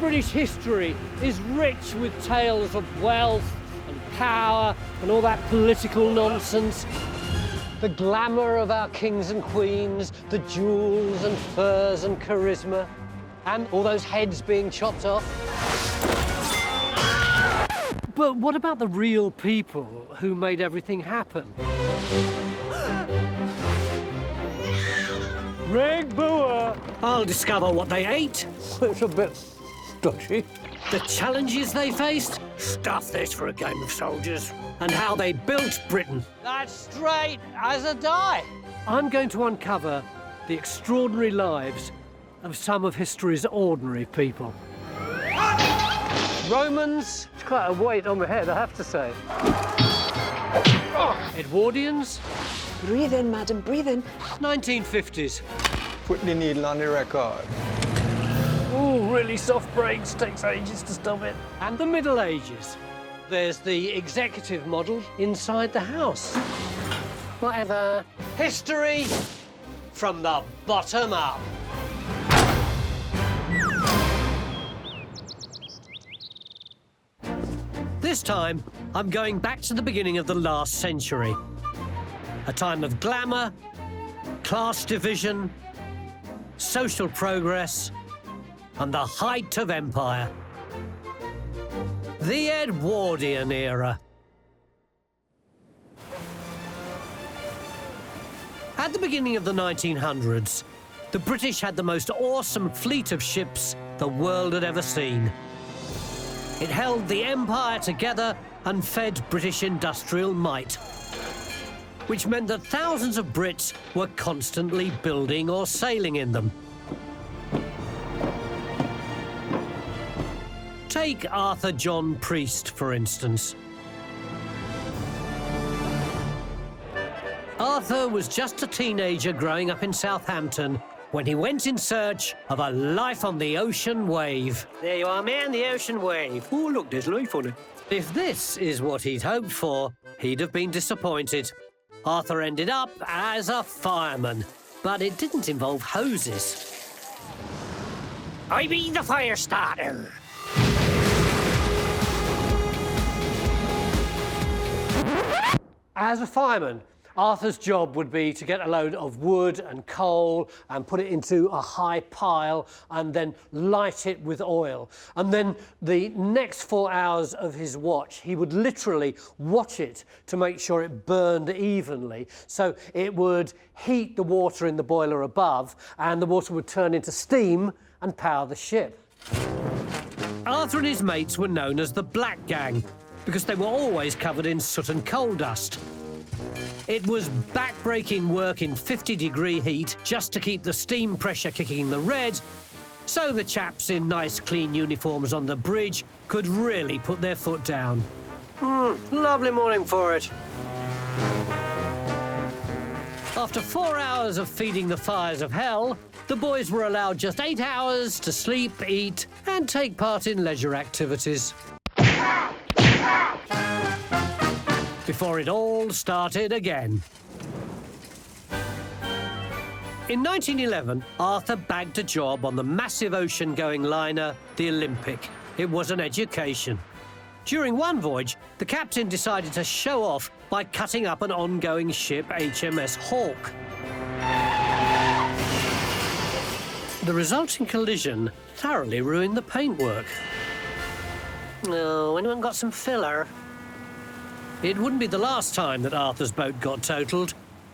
British history is rich with tales of wealth and power and all that political nonsense. The glamour of our kings and queens, the jewels and furs and charisma, and all those heads being chopped off. But what about the real people who made everything happen? Rig Boer! I'll discover what they ate. It's a bit dodgy. The challenges they faced. Stuff this for a game of soldiers. And how they built Britain. That's straight as a die. I'm going to uncover the extraordinary lives of some of history's ordinary people. Romans. It's quite a weight on the head, I have to say. Edwardians. Breathe in, madam, breathe in. 1950s. Put the needle on the record. Ooh, really soft brakes, takes ages to stop it. And the Middle Ages. There's the executive model inside the house. Whatever. History from the bottom up. This time, I'm going back to the beginning of the last century. A time of glamour, class division, social progress, and the height of empire. The Edwardian era. At the beginning of the 1900s, the British had the most awesome fleet of ships the world had ever seen. It held the empire together and fed British industrial might, which meant that thousands of Brits were constantly building or sailing in them. Take Arthur John Priest, for instance. Arthur was just a teenager growing up in Southampton when he went in search of a life on the ocean wave. There you are, man, the ocean wave. Oh, look, there's life on it. If this is what he'd hoped for, he'd have been disappointed. Arthur ended up as a fireman, but it didn't involve hoses. I be the fire starter. As a fireman, Arthur's job would be to get a load of wood and coal and put it into a high pile and then light it with oil. And then the next 4 hours of his watch, he would literally watch it to make sure it burned evenly. So it would heat the water in the boiler above and the water would turn into steam and power the ship. Arthur and his mates were known as the Black Gang because they were always covered in soot and coal dust. It was back-breaking work in 50-degree heat just to keep the steam pressure kicking the red, so the chaps in nice clean uniforms on the bridge could really put their foot down. Lovely morning for it. After 4 hours of feeding the fires of hell, the boys were allowed just 8 hours to sleep, eat, and take part in leisure activities. Before it all started again. In 1911, Arthur bagged a job on the massive ocean-going liner, the Olympic. It was an education. During one voyage, the captain decided to show off by cutting up an ongoing ship, HMS Hawke. The resulting collision thoroughly ruined the paintwork. Oh, anyone got some filler? It wouldn't be the last time that Arthur's boat got totaled,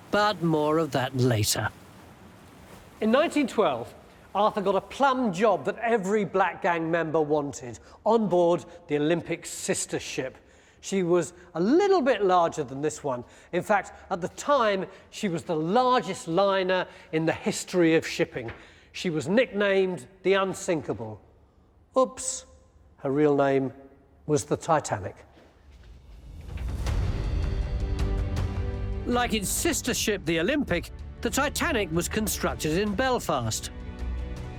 but more of that later. In 1912, Arthur got a plum job that every Black Gang member wanted, on board the Olympic's sister ship. She was a little bit larger than this one. In fact, at the time, she was the largest liner in the history of shipping. She was nicknamed the Unsinkable. Oops, her real name was the Titanic. Like its sister ship, the Olympic, the Titanic was constructed in Belfast.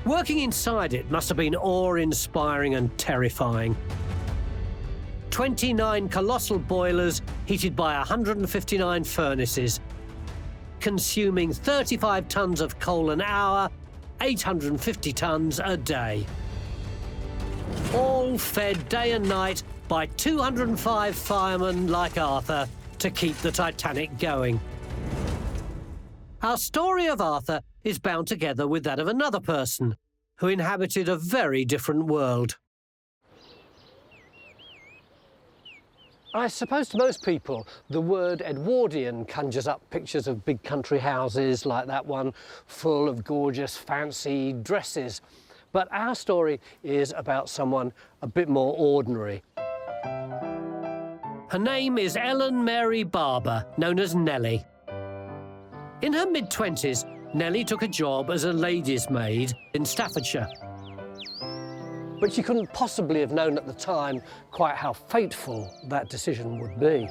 Working inside it must have been awe-inspiring and terrifying. 29 colossal boilers heated by 159 furnaces, consuming 35 tons of coal an hour, 850 tons a day. all fed day and night by 205 firemen like Arthur to keep the Titanic going. Our story of Arthur is bound together with that of another person who inhabited a very different world. I suppose to most people, the word Edwardian conjures up pictures of big country houses like that one, full of gorgeous, fancy dresses. But our story is about someone a bit more ordinary. Her name is Ellen Mary Barber, known as Nellie. In her mid-20s, Nellie took a job as a lady's maid in Staffordshire. But she couldn't possibly have known at the time quite how fateful that decision would be.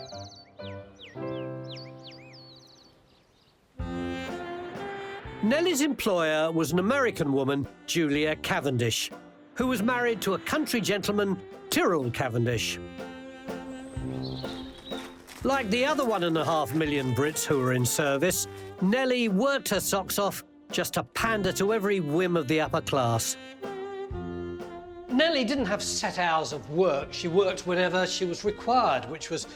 Nellie's employer was an American woman, Julia Cavendish, who was married to a country gentleman, Tyrrell Cavendish. Like the other 1.5 million Brits who were in service, Nellie worked her socks off just to pander to every whim of the upper class. Nellie didn't have set hours of work. She worked whenever she was required, which was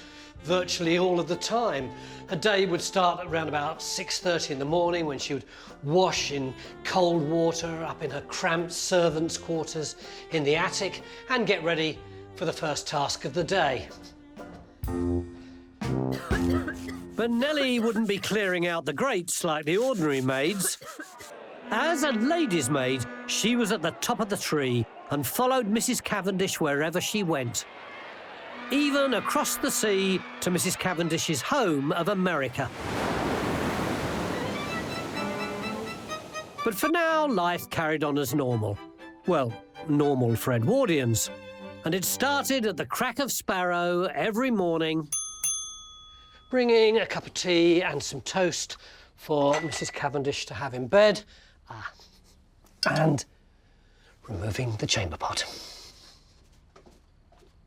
virtually all of the time. Her day would start at around about 6:30 in the morning, when she would wash in cold water up in her cramped servants' quarters in the attic and get ready for the first task of the day. But Nellie wouldn't be clearing out the grates like the ordinary maids. As a lady's maid, she was at the top of the tree and followed Mrs. Cavendish wherever she went, even across the sea to Mrs. Cavendish's home of America. But for now, life carried on as normal. Well, normal for Edwardians. And it started at the crack of sparrow every morning, bringing a cup of tea and some toast for Mrs. Cavendish to have in bed, and removing the chamber pot.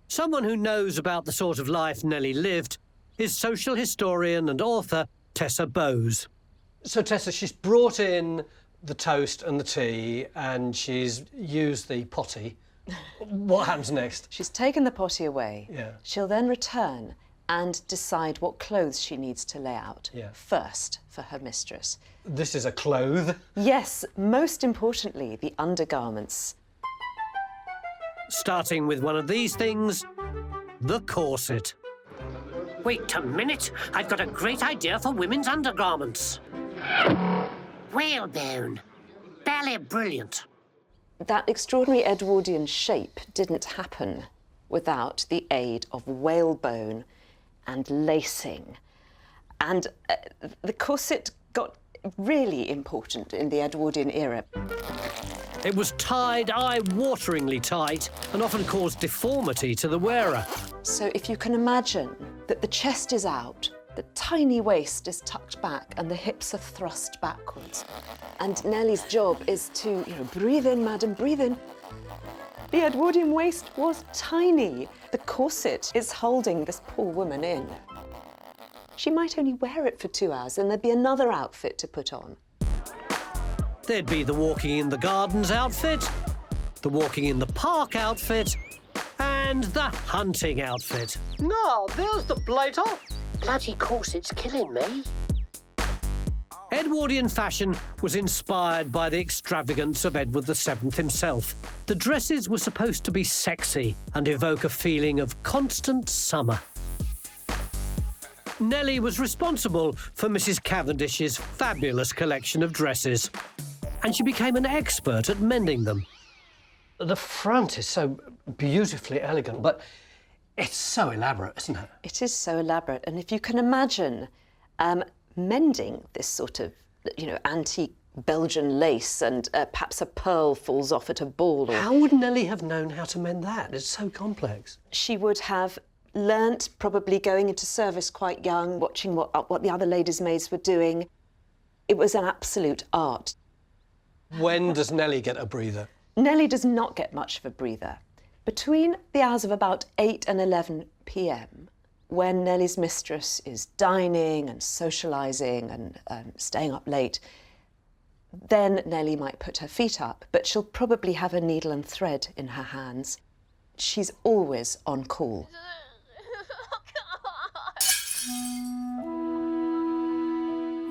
Someone who knows about the sort of life Nellie lived is social historian and author Tessa Bowes. So Tessa, she's brought in the toast and the tea and she's used the potty. What happens next? She's taken the potty away. Yeah. She'll then return and decide what clothes she needs to lay out first for her mistress. This is a cloth. Yes, most importantly, the undergarments. Starting with one of these things, the corset. Wait a minute, I've got a great idea for women's undergarments. Whalebone. Ballet brilliant. That extraordinary Edwardian shape didn't happen without the aid of whalebone and lacing. And the corset got really important in the Edwardian era. It was tied eye-wateringly tight and often caused deformity to the wearer. So if you can imagine that the chest is out, the tiny waist is tucked back and the hips are thrust backwards. And Nellie's job is to, breathe in, madam, breathe in. The Edwardian waist was tiny. The corset is holding this poor woman in. She might only wear it for 2 hours and there'd be another outfit to put on. There'd be the walking in the gardens outfit, the walking in the park outfit, and the hunting outfit. No, there's the blighter. Bloody corset's killing me. Edwardian fashion was inspired by the extravagance of Edward VII himself. The dresses were supposed to be sexy and evoke a feeling of constant summer. Nellie was responsible for Mrs. Cavendish's fabulous collection of dresses, and she became an expert at mending them. The front is so beautifully elegant, but it's so elaborate, isn't it? It is so elaborate, and if you can imagine mending this sort of, antique Belgian lace and perhaps a pearl falls off at a ball. Or... How would Nellie have known how to mend that? It's so complex. She would have learnt, probably going into service quite young, watching what the other ladies' maids were doing. It was an absolute art. When does Nellie get a breather? Nellie does not get much of a breather. Between the hours of about 8 and 11 p.m, when Nellie's mistress is dining and socialising and staying up late, then Nellie might put her feet up, but she'll probably have a needle and thread in her hands. She's always on call.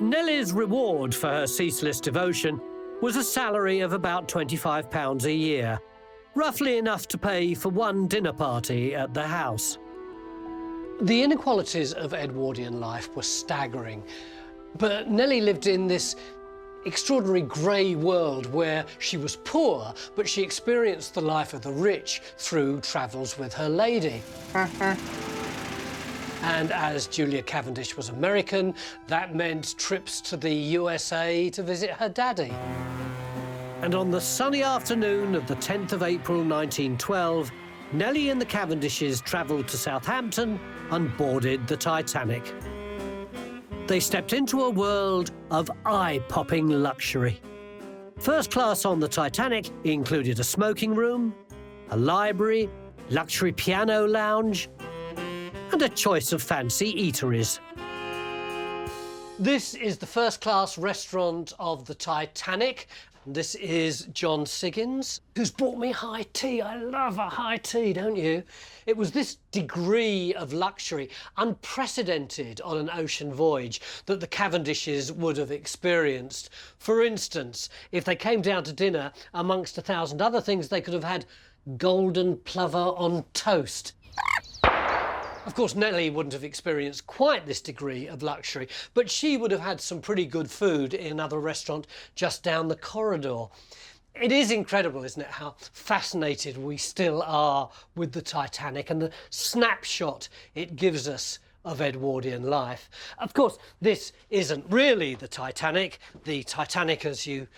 Nellie's reward for her ceaseless devotion was a salary of about £25 a year, roughly enough to pay for one dinner party at the house. The inequalities of Edwardian life were staggering, but Nellie lived in this extraordinary grey world where she was poor, but she experienced the life of the rich through travels with her lady. And as Julia Cavendish was American, that meant trips to the USA to visit her daddy. And on the sunny afternoon of the 10th of April 1912, Nellie and the Cavendishes travelled to Southampton and boarded the Titanic. They stepped into a world of eye-popping luxury. First class on the Titanic included a smoking room, a library, luxury piano lounge, and a choice of fancy eateries. This is the first-class restaurant of the Titanic. This is John Siggins, who's brought me high tea. I love a high tea, don't you? It was this degree of luxury, unprecedented on an ocean voyage, that the Cavendishes would have experienced. For instance, if they came down to dinner, amongst 1,000 other things, they could have had golden plover on toast. Of course, Nellie wouldn't have experienced quite this degree of luxury, but she would have had some pretty good food in another restaurant just down the corridor. It is incredible, isn't it, how fascinated we still are with the Titanic and the snapshot it gives us of Edwardian life. Of course, this isn't really the Titanic. The Titanic, as you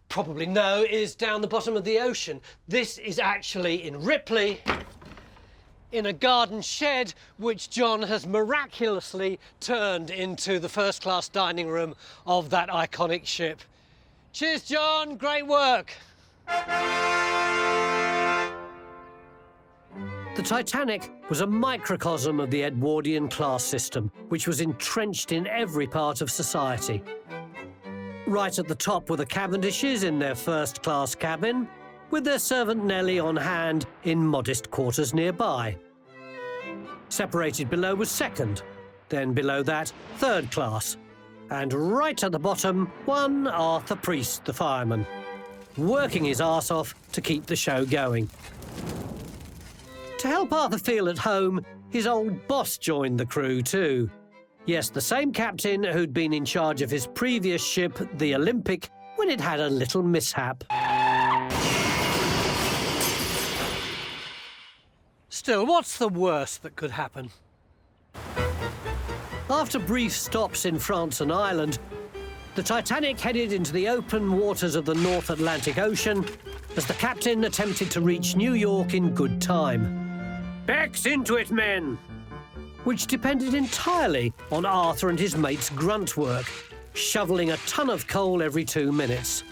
probably know, is down the bottom of the ocean. This is actually in Ripley, in a garden shed which John has miraculously turned into the first-class dining room of that iconic ship. Cheers, John, great work. The Titanic was a microcosm of the Edwardian class system, which was entrenched in every part of society. Right at the top were the Cavendishes in their first-class cabin, with their servant Nellie on hand in modest quarters nearby. Separated below was second, then below that, third class. And right at the bottom, one Arthur Priest, the fireman, working his arse off to keep the show going. To help Arthur feel at home, his old boss joined the crew too. Yes, the same captain who'd been in charge of his previous ship, the Olympic, when it had a little mishap. Still, what's the worst that could happen? After brief stops in France and Ireland, the Titanic headed into the open waters of the North Atlantic Ocean as the captain attempted to reach New York in good time. Backs into it, men! Which depended entirely on Arthur and his mates' grunt work, shoveling a ton of coal every 2 minutes.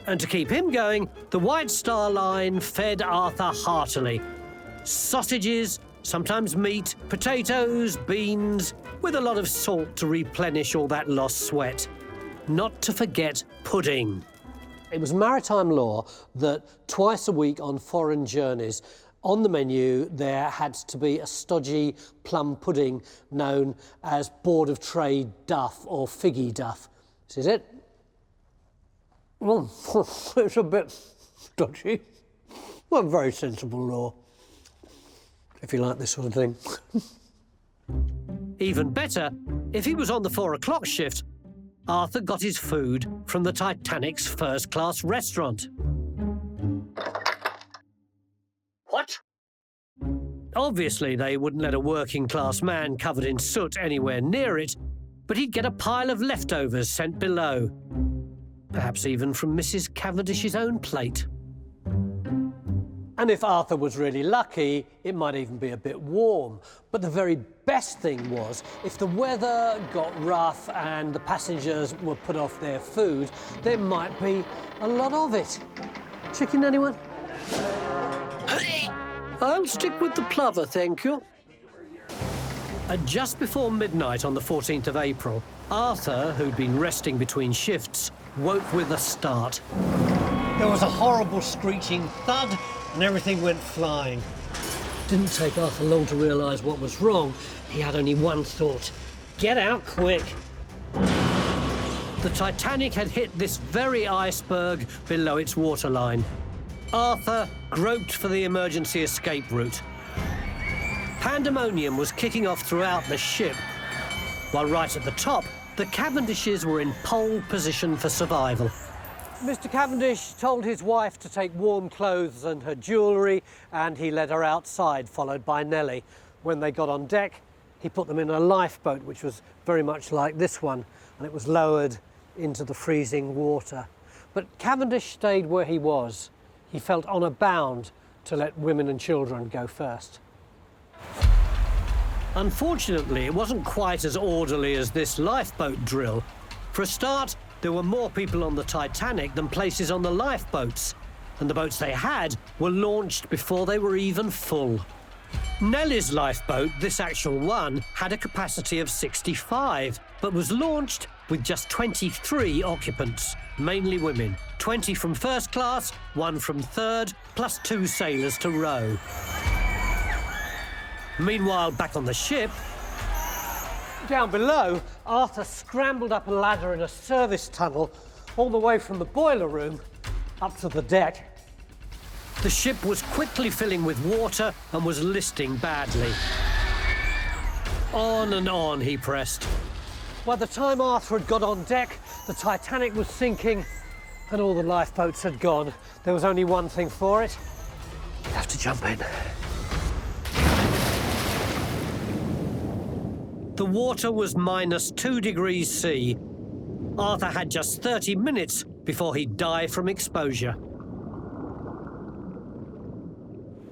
And to keep him going, the White Star Line fed Arthur heartily. Sausages, sometimes meat, potatoes, beans, with a lot of salt to replenish all that lost sweat. Not to forget pudding. It was maritime law that twice a week on foreign journeys, on the menu there had to be a stodgy plum pudding known as Board of Trade duff or figgy duff. This is it. Oh, it's a bit stodgy. Well, very sensible law, if you like this sort of thing. Even better, if he was on the 4 o'clock shift, Arthur got his food from the Titanic's first-class restaurant. What? Obviously, they wouldn't let a working-class man covered in soot anywhere near it, but he'd get a pile of leftovers sent below. Perhaps even from Mrs. Cavendish's own plate. And if Arthur was really lucky, it might even be a bit warm. But the very best thing was, if the weather got rough and the passengers were put off their food, there might be a lot of it. Chicken, anyone? I'll stick with the plover, thank you. At just before midnight on the 14th of April, Arthur, who'd been resting between shifts, woke with a start. There was a horrible screeching thud, and everything went flying. Didn't take Arthur long to realise what was wrong. He had only one thought: get out quick. The Titanic had hit this very iceberg below its waterline. Arthur groped for the emergency escape route. Pandemonium was kicking off throughout the ship, while right at the top, the Cavendishes were in pole position for survival. Mr. Cavendish told his wife to take warm clothes and her jewellery, and he led her outside, followed by Nellie. When they got on deck, he put them in a lifeboat, which was very much like this one, and it was lowered into the freezing water. But Cavendish stayed where he was. He felt honour bound to let women and children go first. Unfortunately, it wasn't quite as orderly as this lifeboat drill. For a start, there were more people on the Titanic than places on the lifeboats, and the boats they had were launched before they were even full. Nellie's lifeboat, this actual one, had a capacity of 65, but was launched with just 23 occupants, mainly women. 20 from first class, 1 from third, plus 2 sailors to row. Meanwhile, back on the ship, down below, Arthur scrambled up a ladder in a service tunnel all the way from the boiler room up to the deck. The ship was quickly filling with water and was listing badly. On and on he pressed. By the time Arthur had got on deck, the Titanic was sinking and all the lifeboats had gone. There was only one thing for it. He'd have to jump in. The water was -2 degrees C. Arthur had just 30 minutes before he'd die from exposure.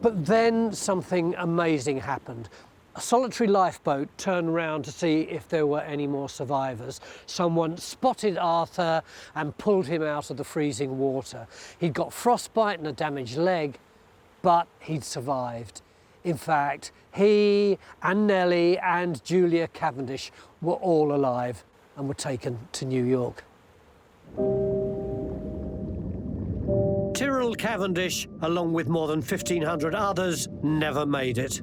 But then something amazing happened. A solitary lifeboat turned round to see if there were any more survivors. Someone spotted Arthur and pulled him out of the freezing water. He'd got frostbite and a damaged leg, but he'd survived. In fact, he and Nellie and Julia Cavendish were all alive and were taken to New York. Tyrrell Cavendish, along with more than 1,500 others, never made it.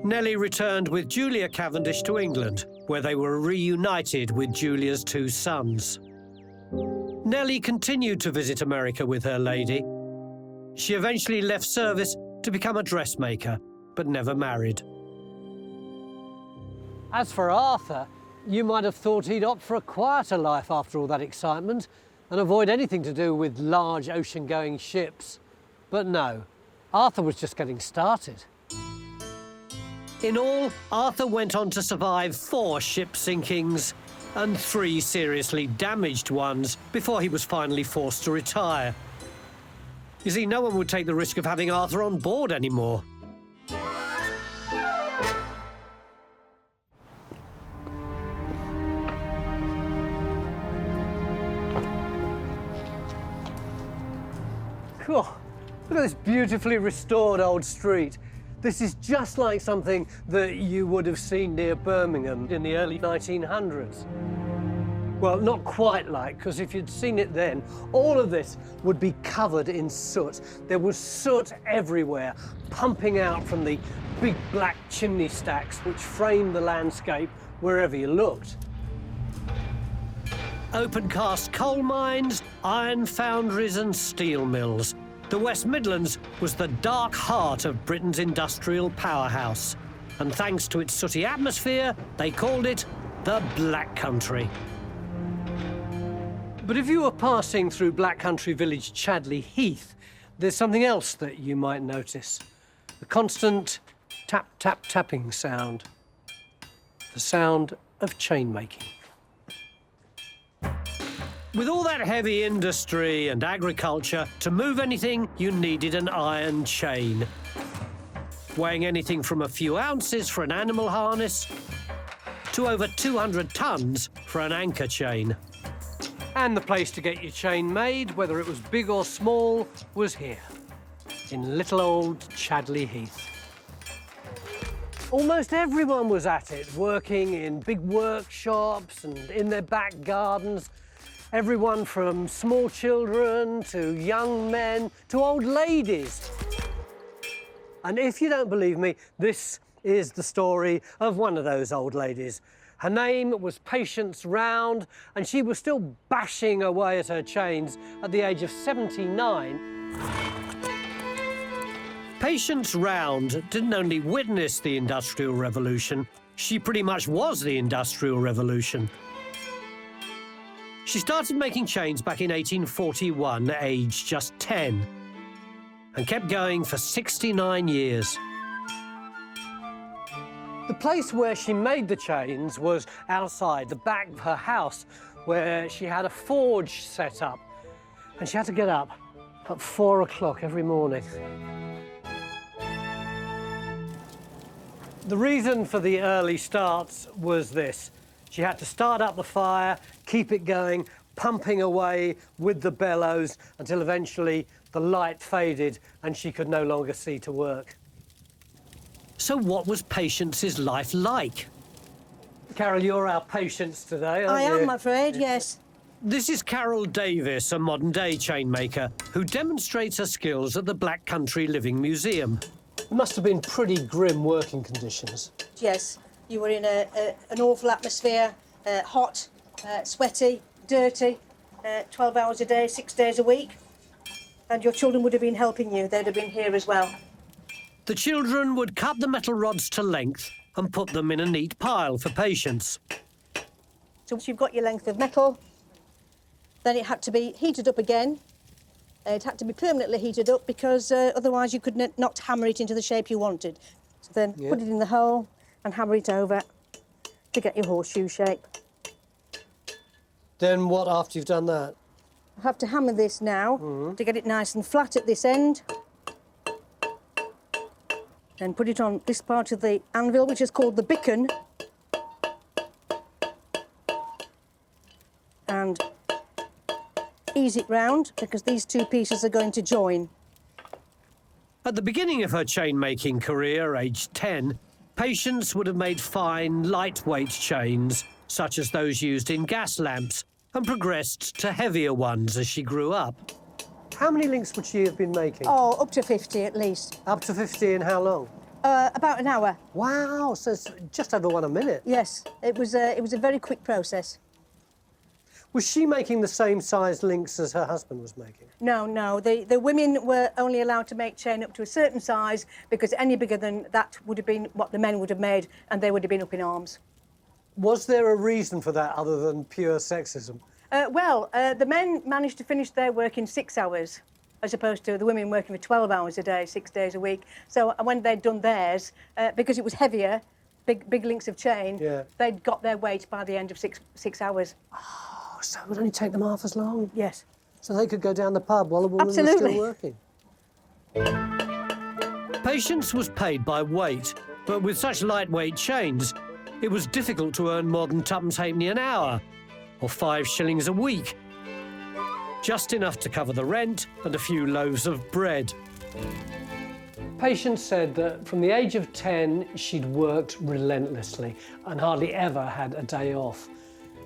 Nellie returned with Julia Cavendish to England, where they were reunited with Julia's 2 sons. Nellie continued to visit America with her lady. She eventually left service to become a dressmaker, but never married. As for Arthur, you might have thought he'd opt for a quieter life after all that excitement and avoid anything to do with large ocean-going ships. But no, Arthur was just getting started. In all, Arthur went on to survive 4 ship sinkings and 3 seriously damaged ones before he was finally forced to retire. You see, no one would take the risk of having Arthur on board anymore. Cool. Look at this beautifully restored old street. This is just like something that you would have seen near Birmingham in the early 1900s. Well, not quite like, because if you'd seen it then, all of this would be covered in soot. There was soot everywhere, pumping out from the big black chimney stacks which framed the landscape wherever you looked. Open-cast coal mines, iron foundries and steel mills. The West Midlands was the dark heart of Britain's industrial powerhouse. And thanks to its sooty atmosphere, they called it the Black Country. But if you were passing through Black Country village Chadley Heath, there's something else that you might notice. The constant tap, tap, tapping sound. The sound of chain making. With all that heavy industry and agriculture, to move anything, you needed an iron chain. Weighing anything from a few ounces for an animal harness to over 200 tons for an anchor chain. And the place to get your chain made, whether it was big or small, was here, in little old Chadley Heath. Almost everyone was at it, working in big workshops and in their back gardens. Everyone from small children to young men to old ladies. And if you don't believe me, this is the story of one of those old ladies. Her name was Patience Round, and she was still bashing away at her chains at the age of 79. Patience Round didn't only witness the Industrial Revolution, she pretty much was the Industrial Revolution. She started making chains back in 1841, aged just 10, and kept going for 69 years. The place where she made the chains was outside the back of her house, where she had a forge set up, and she had to get up at 4 o'clock every morning. The reason for the early starts was this. She had to start up the fire, keep it going, pumping away with the bellows until eventually the light faded and she could no longer see to work. So what was Patience's life like? Carol, you're our Patience today, aren't I you? am, I'm afraid, yes. This is Carol Davis, a modern-day chainmaker, who demonstrates her skills at the Black Country Living Museum. It must have been pretty grim working conditions. Yes, you were in an awful atmosphere, hot, sweaty, dirty, 12 hours a day, 6 days a week. And your children would have been helping you. They'd have been here as well. The children would cut the metal rods to length and put them in a neat pile for Patience. So once you've got your length of metal, then it had to be heated up again. It had to be permanently heated up because otherwise you could not hammer it into the shape you wanted. So then put it in the hole and hammer it over to get your horseshoe shape. Then what after you've done that? I have to hammer this now to get it nice and flat at this end. Then put it on this part of the anvil, which is called the bicken. And ease it round, because these two pieces are going to join. At the beginning of her chain-making career, aged 10, Patience would have made fine, lightweight chains, such as those used in gas lamps, and progressed to heavier ones as she grew up. How many links would she have been making? Oh, up to 50 at least. Up to 50 in how long? About an hour. Wow, so it's just over 1 a minute. Yes, it was a very quick process. Was she making the same size links as her husband was making? No, no. The women were only allowed to make chain up to a certain size because any bigger than that would have been what the men would have made, and they would have been up in arms. Was there a reason for that other than pure sexism? The men managed to finish their work in 6 hours, as opposed to the women working for 12 hours a day, 6 days a week. So when they'd done theirs, because it was heavier, big links of chain, they'd got their weight by the end of six hours. Oh, so it would only take them half as long? Yes. So they could go down the pub while the woman was Absolutely. still working? Patience was paid by weight, but with such lightweight chains, it was difficult to earn more than twopence halfpenny an hour, or 5 shillings a week. Just enough to cover the rent and a few loaves of bread. Patience said that from the age of 10, she'd worked relentlessly and hardly ever had a day off.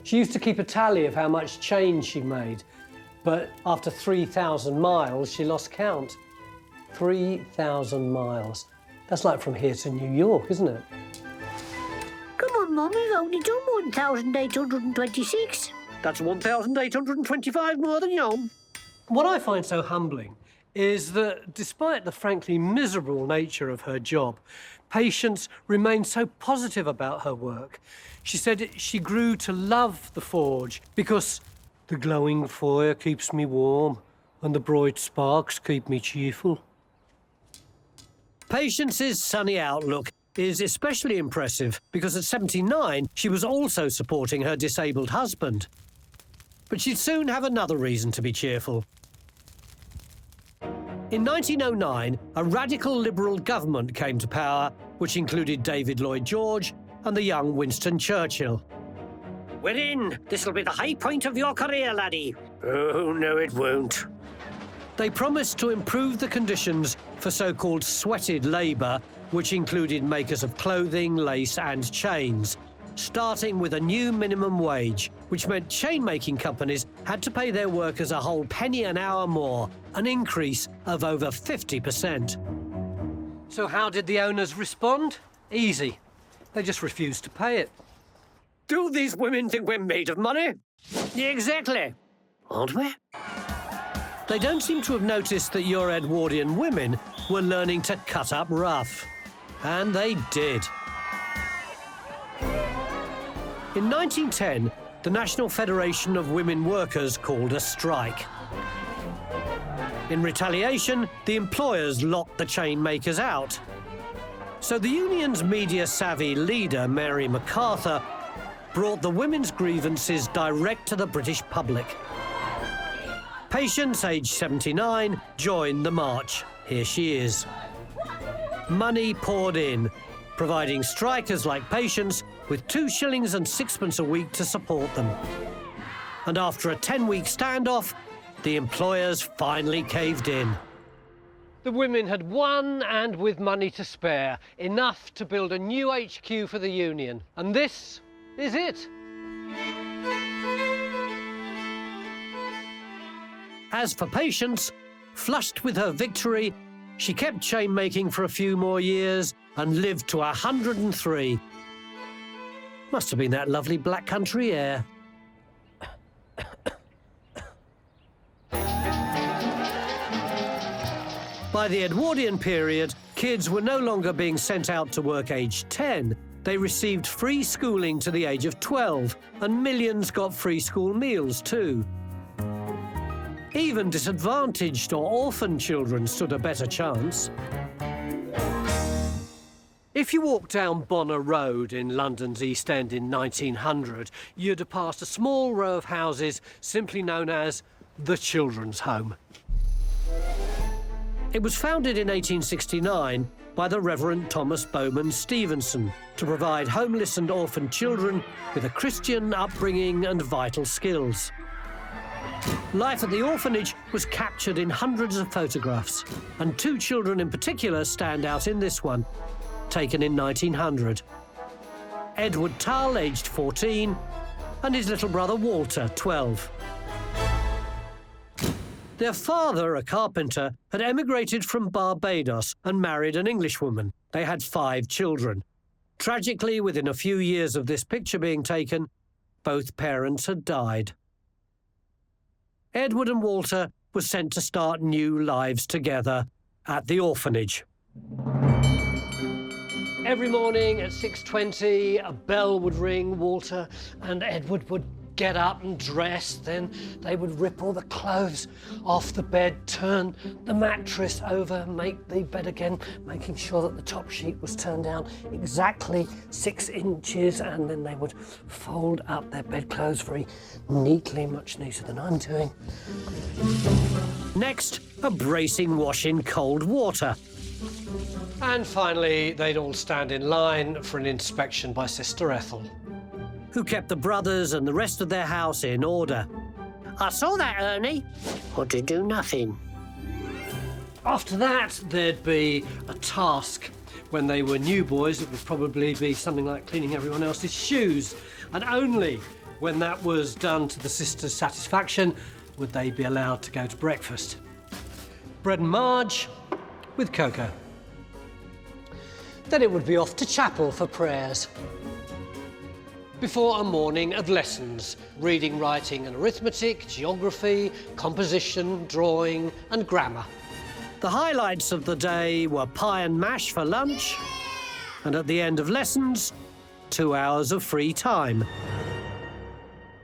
She used to keep a tally of how much change she made, but after 3,000 miles, she lost count. 3,000 miles. That's like from here to New York, isn't it? Come on, Mum, we've only done 1,826. That's 1,825 more than you. What I find so humbling is that despite the frankly miserable nature of her job, Patience remained so positive about her work. She said she grew to love the forge because the glowing fire keeps me warm and the bright sparks keep me cheerful. Patience's sunny outlook is especially impressive because at 79, she was also supporting her disabled husband. But she'd soon have another reason to be cheerful. In 1909, a radical Liberal government came to power, which included David Lloyd George and the young Winston Churchill. We're in. This'll be the high point of your career, laddie. Oh, no, it won't. They promised to improve the conditions for so-called sweated labour, which included makers of clothing, lace and chains, starting with a new minimum wage, which meant chain-making companies had to pay their workers a whole penny an hour more, an increase of over 50%. So how did the owners respond? Easy. They just refused to pay it. Do these women think we're made of money? Exactly. Aren't we? They don't seem to have noticed that your Edwardian women were learning to cut up rough. And they did. In 1910, the National Federation of Women Workers called a strike. In retaliation, the employers locked the chain makers out. So the union's media-savvy leader, Mary MacArthur, brought the women's grievances direct to the British public. Patience, aged 79, joined the march. Here she is. Money poured in, providing strikers like Patience with 2 shillings and 6pence a week to support them. And after a 10-week standoff, the employers finally caved in. The women had won, and with money to spare, enough to build a new HQ for the union. And this is it. As for Patience, flushed with her victory, she kept chain-making for a few more years and lived to 103. Must have been that lovely black country air. By the Edwardian period, kids were no longer being sent out to work aged 10. They received free schooling to the age of 12, and millions got free school meals too. Even disadvantaged or orphan children stood a better chance. If you walked down Bonner Road in London's East End in 1900, you'd have passed a small row of houses simply known as the Children's Home. It was founded in 1869 by the Reverend Thomas Bowman Stevenson to provide homeless and orphaned children with a Christian upbringing and vital skills. Life at the orphanage was captured in hundreds of photographs, and 2 children in particular stand out in this one, taken in 1900. Edward Tull, aged 14, and his little brother Walter, 12. Their father, a carpenter, had emigrated from Barbados and married an Englishwoman. They had 5 children. Tragically, within a few years of this picture being taken, both parents had died. Edward and Walter were sent to start new lives together at the orphanage. Every morning at 6:20, a bell would ring. Walter and Edward would get up and dress. Then they would rip all the clothes off the bed, turn the mattress over, make the bed again, making sure that the top sheet was turned down exactly 6 inches, and then they would fold up their bedclothes very neatly, much neater than I'm doing. Next, a bracing wash in cold water. And finally, they'd all stand in line for an inspection by Sister Ethel, who kept the brothers and the rest of their house in order. I saw that, Ernie. Or to do nothing. After that, there'd be a task. When they were new boys, it would probably be something like cleaning everyone else's shoes. And only when that was done to the sisters' satisfaction would they be allowed to go to breakfast. Bread and marge with cocoa. Then it would be off to chapel for prayers. Before a morning of lessons, reading, writing and arithmetic, geography, composition, drawing and grammar. The highlights of the day were pie and mash for lunch, and at the end of lessons, 2 hours of free time.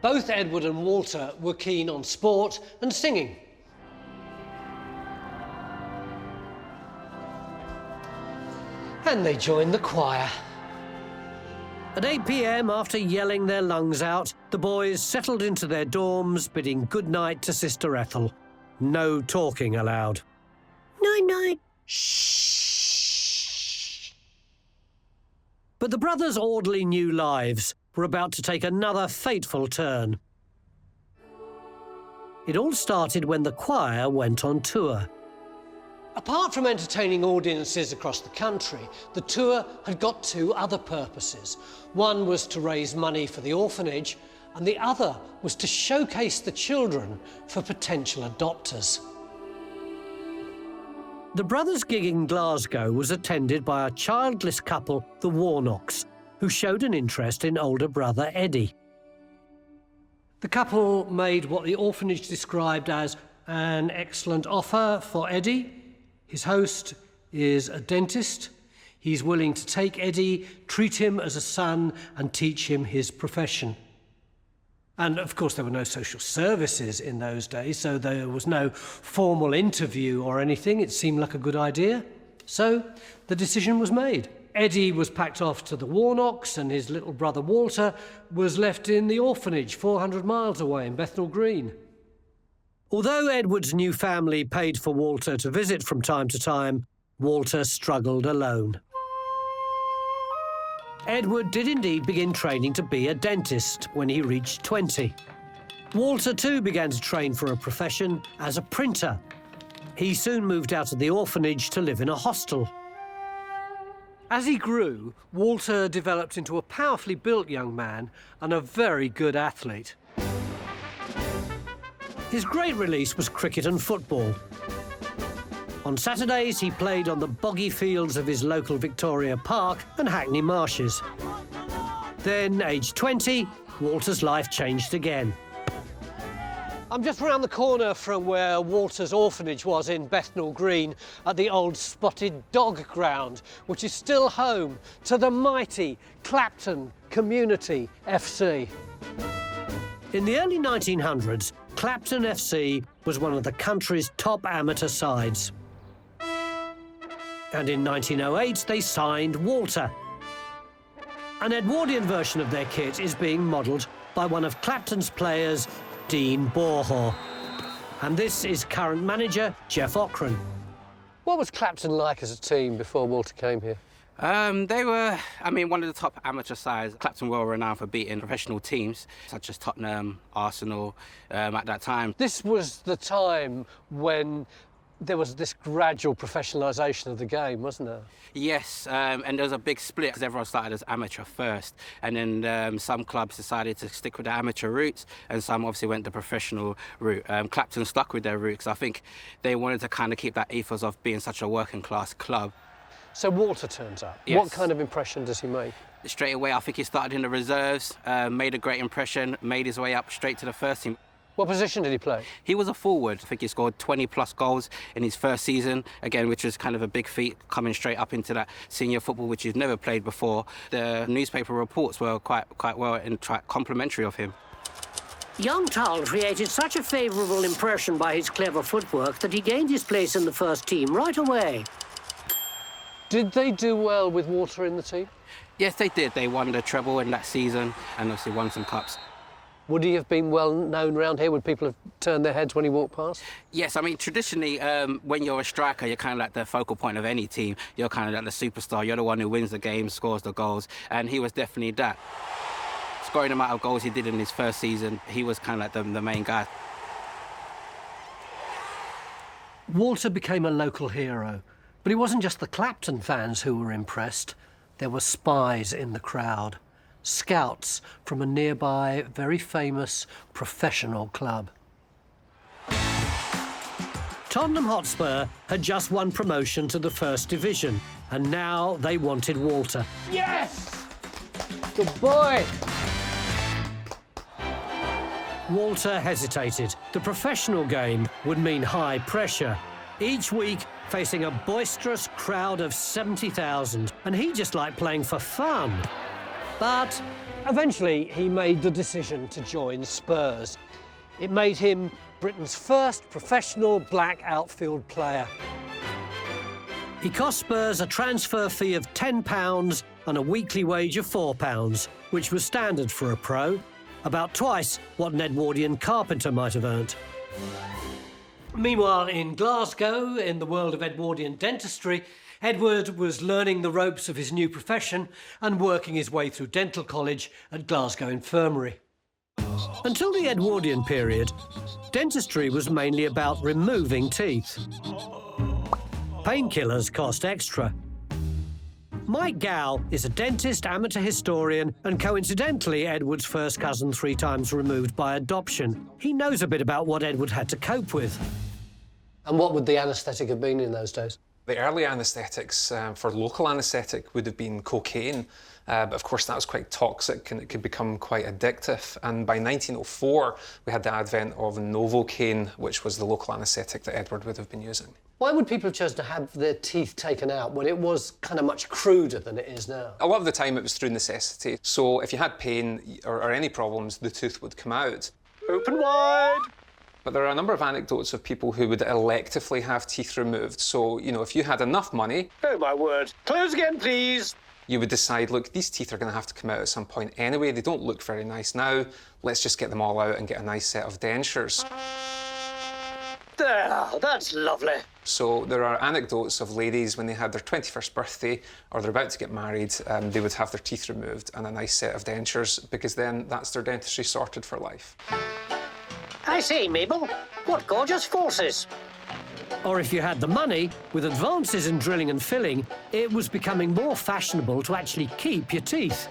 Both Edward and Walter were keen on sport and singing. And they joined the choir. At 8 p.m, after yelling their lungs out, the boys settled into their dorms, bidding goodnight to Sister Ethel. No talking allowed. Night-night. Shh. But the brothers' orderly new lives were about to take another fateful turn. It all started when the choir went on tour. Apart from entertaining audiences across the country, the tour had got two other purposes. One was to raise money for the orphanage, and the other was to showcase the children for potential adopters. The brothers' gig in Glasgow was attended by a childless couple, the Warnocks, who showed an interest in older brother Eddie. The couple made what the orphanage described as an excellent offer for Eddie. His host is a dentist. He's willing to take Eddie, treat him as a son, and teach him his profession. And of course, there were no social services in those days, so there was no formal interview or anything. It seemed like a good idea. So the decision was made. Eddie was packed off to the Warnocks, and his little brother Walter was left in the orphanage 400 miles away in Bethnal Green. Although Edward's new family paid for Walter to visit from time to time, Walter struggled alone. Edward did indeed begin training to be a dentist when he reached 20. Walter too began to train for a profession as a printer. He soon moved out of the orphanage to live in a hostel. As he grew, Walter developed into a powerfully built young man and a very good athlete. His great release was cricket and football. On Saturdays, he played on the boggy fields of his local Victoria Park and Hackney Marshes. Then, aged 20, Walter's life changed again. I'm just round the corner from where Walter's orphanage was in Bethnal Green at the old Spotted Dog ground, which is still home to the mighty Clapton Community FC. In the early 1900s, Clapton FC was one of the country's top amateur sides. And in 1908, they signed Walter. An Edwardian version of their kit is being modelled by one of Clapton's players, Dean Borhaw. And this is current manager, Jeff Ockran. What was Clapton like as a team before Walter came here? They were, one of the top amateur sides. Clapton were renowned for beating professional teams, such as Tottenham, Arsenal, at that time. This was the time when there was this gradual professionalisation of the game, wasn't there? Yes, and there was a big split because everyone started as amateur first, and then some clubs decided to stick with the amateur roots, and some obviously went the professional route. Clapton stuck with their route because I think they wanted to kind of keep that ethos of being such a working class club. So Walter turns up. Yes. What kind of impression does he make? Straight away, I think he started in the reserves, made a great impression, made his way up straight to the first team. What position did he play? He was a forward. I think he scored 20-plus goals in his first season, again, which was kind of a big feat, coming straight up into that senior football, which he's never played before. The newspaper reports were quite well and complimentary of him. Young Tal created such a favourable impression by his clever footwork that he gained his place in the first team right away. Did they do well with Walter in the team? Yes, they did. They won the treble in that season and obviously won some cups. Would he have been well known around here? Would people have turned their heads when he walked past? Yes, traditionally, when you're a striker, you're kind of like the focal point of any team. You're kind of like the superstar. You're the one who wins the game, scores the goals, and he was definitely that. Scoring the amount of goals he did in his first season, he was kind of like the main guy. Walter became a local hero, but it wasn't just the Clapton fans who were impressed. There were spies in the crowd. Scouts from a nearby, very famous professional club. Tottenham Hotspur had just won promotion to the First Division, and now they wanted Walter. Yes! Good boy! Walter hesitated. The professional game would mean high pressure. Each week, facing a boisterous crowd of 70,000, and he just liked playing for fun. But eventually, he made the decision to join Spurs. It made him Britain's first professional black outfield player. He cost Spurs a transfer fee of £10 and a weekly wage of £4, which was standard for a pro, about twice what an Edwardian carpenter might have earned. Meanwhile, in Glasgow, in the world of Edwardian dentistry, Edward was learning the ropes of his new profession and working his way through dental college at Glasgow Infirmary. Until the Edwardian period, dentistry was mainly about removing teeth. Painkillers cost extra. Mike Gow is a dentist, amateur historian, and coincidentally Edward's first cousin 3 times removed by adoption. He knows a bit about what Edward had to cope with. And what would the anaesthetic have been in those days? The early anaesthetics for local anaesthetic would have been cocaine, but of course that was quite toxic and it could become quite addictive. And by 1904, we had the advent of Novocaine, which was the local anaesthetic that Edward would have been using. Why would people have chosen to have their teeth taken out when it was kind of much cruder than it is now? A lot of the time it was through necessity. So if you had pain or any problems, the tooth would come out. Open wide! But there are a number of anecdotes of people who would electively have teeth removed. So, you know, if you had enough money... Oh, my word. Close again, please. You would decide, look, these teeth are going to have to come out at some point anyway. They don't look very nice now. Let's just get them all out and get a nice set of dentures. There, that's lovely. So there are anecdotes of ladies when they had their 21st birthday or they're about to get married, they would have their teeth removed and a nice set of dentures because then that's their dentistry sorted for life. I say, Mabel, what gorgeous forces. Or if you had the money, with advances in drilling and filling, it was becoming more fashionable to actually keep your teeth.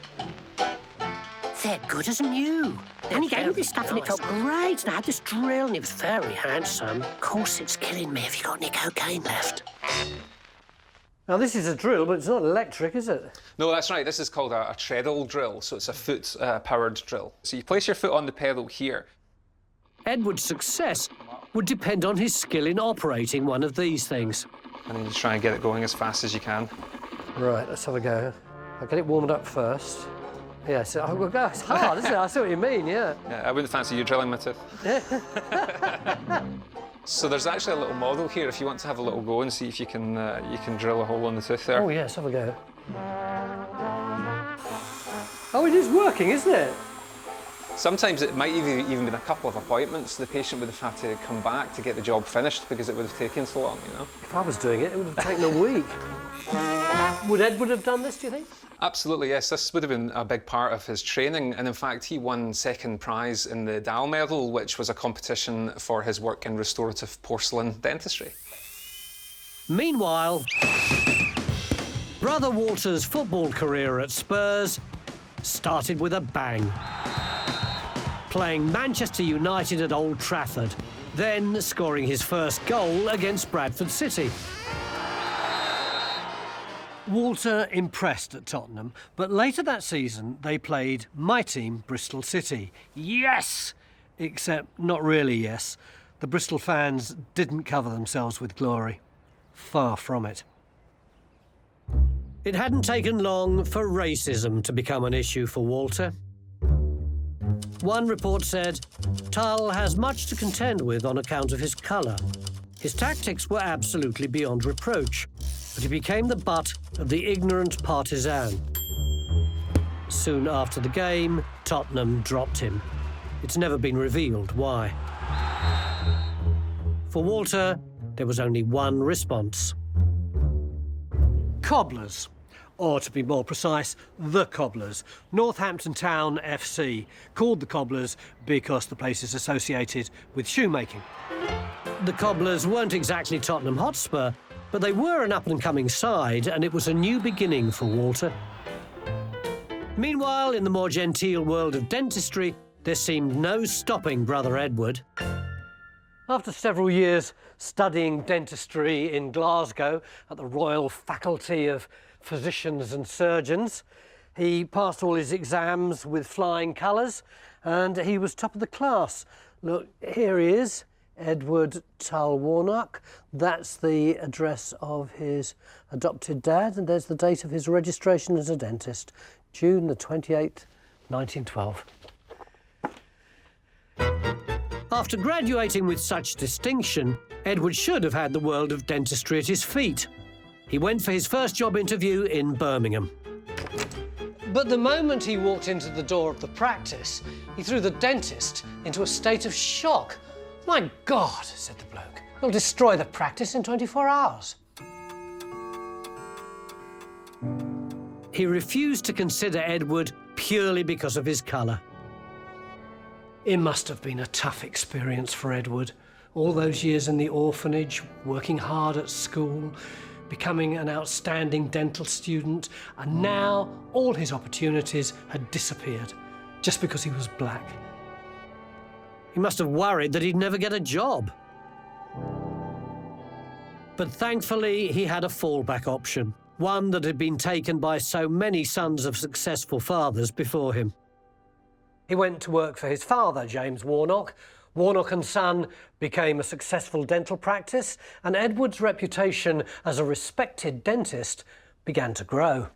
They're good as new. And he gave me this stuff and it felt great. And I had this drill and it was very handsome. Of course, it's killing me if you've got any cocaine left. Now, this is a drill, but it's not electric, is it? No, that's right. This is called a treadle drill, so it's a foot-powered drill. So you place your foot on the pedal here. Edward's success would depend on his skill in operating one of these things. And then you try and get it going as fast as you can. Right, let's have a go. I'll get it warmed up first. Yeah, so it's hard, isn't it? I see what you mean, yeah. I wouldn't fancy you drilling my tooth. So there's actually a little model here if you want to have a little go and see if you can drill a hole in the tooth there. Oh, yeah, let's have a go. Oh, it is working, isn't it? Sometimes it might even been a couple of appointments. The patient would have had to come back to get the job finished because it would have taken so long, you know? If I was doing it, it would have taken a week. Would Edward have done this, do you think? Absolutely, yes. This would have been a big part of his training. And in fact, he won second prize in the Dal Medal, which was a competition for his work in restorative porcelain dentistry. Meanwhile, brother Walter's football career at Spurs started with a bang. Playing Manchester United at Old Trafford, then scoring his first goal against Bradford City. Walter impressed at Tottenham, but later that season they played my team, Bristol City. Yes! Except not really yes. The Bristol fans didn't cover themselves with glory. Far from it. It hadn't taken long for racism to become an issue for Walter. One report said, Tull has much to contend with on account of his colour. His tactics were absolutely beyond reproach, but he became the butt of the ignorant partisan. Soon after the game, Tottenham dropped him. It's never been revealed why. For Walter, there was only one response. Cobblers. Or, to be more precise, the Cobblers. Northampton Town FC, called the Cobblers because the place is associated with shoemaking. The Cobblers weren't exactly Tottenham Hotspur, but they were an up-and-coming side, and it was a new beginning for Walter. Meanwhile, in the more genteel world of dentistry, there seemed no stopping brother Edward. After several years studying dentistry in Glasgow at the Royal Faculty of Physicians and Surgeons, he passed all his exams with flying colours and he was top of the class. Look, here he is, Edward Tull Warnock. That's the address of his adopted dad, and there's the date of his registration as a dentist, June the 28th, 1912. After graduating with such distinction, Edward should have had the world of dentistry at his feet. He went for his first job interview in Birmingham. But the moment he walked into the door of the practice, he threw the dentist into a state of shock. "My God," said the bloke, "you'll destroy the practice in 24 hours. He refused to consider Edward purely because of his colour. It must have been a tough experience for Edward. All those years in the orphanage, working hard at school, becoming an outstanding dental student, and now all his opportunities had disappeared just because he was black. He must have worried that he'd never get a job. But thankfully, he had a fallback option, one that had been taken by so many sons of successful fathers before him. He went to work for his father, James Warnock. Warnock and Son became a successful dental practice, and Edward's reputation as a respected dentist began to grow.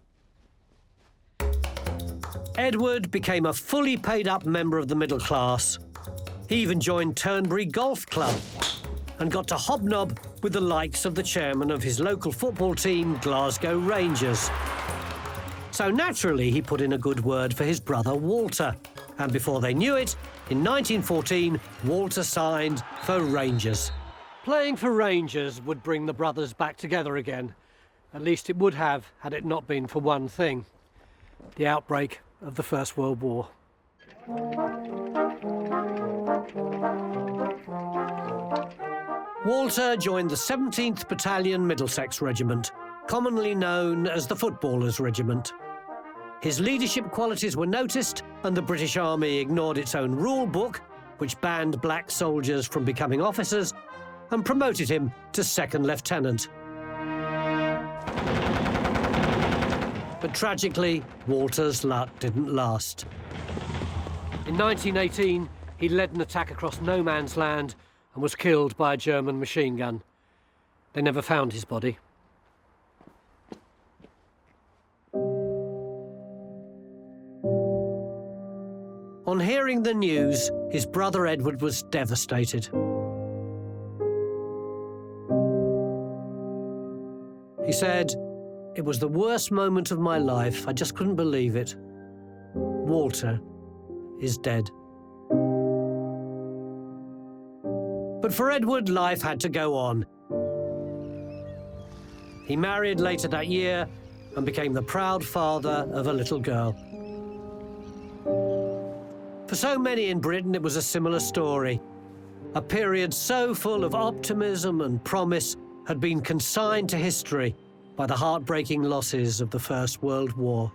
Edward became a fully paid-up member of the middle class. He even joined Turnberry Golf Club and got to hobnob with the likes of the chairman of his local football team, Glasgow Rangers. So naturally, he put in a good word for his brother Walter. And before they knew it, in 1914, Walter signed for Rangers. Playing for Rangers would bring the brothers back together again. At least it would have, had it not been for one thing: the outbreak of the First World War. Walter joined the 17th Battalion Middlesex Regiment, commonly known as the Footballers' Regiment. His leadership qualities were noticed, and the British Army ignored its own rule book, which banned black soldiers from becoming officers, and promoted him to second lieutenant. But tragically, Walter's luck didn't last. In 1918, he led an attack across no man's land and was killed by a German machine gun. They never found his body. On hearing the news, his brother Edward was devastated. He said, "It was the worst moment of my life. I just couldn't believe it. Walter is dead." But for Edward, life had to go on. He married later that year and became the proud father of a little girl. For so many in Britain, it was a similar story. A period so full of optimism and promise had been consigned to history by the heartbreaking losses of the First World War.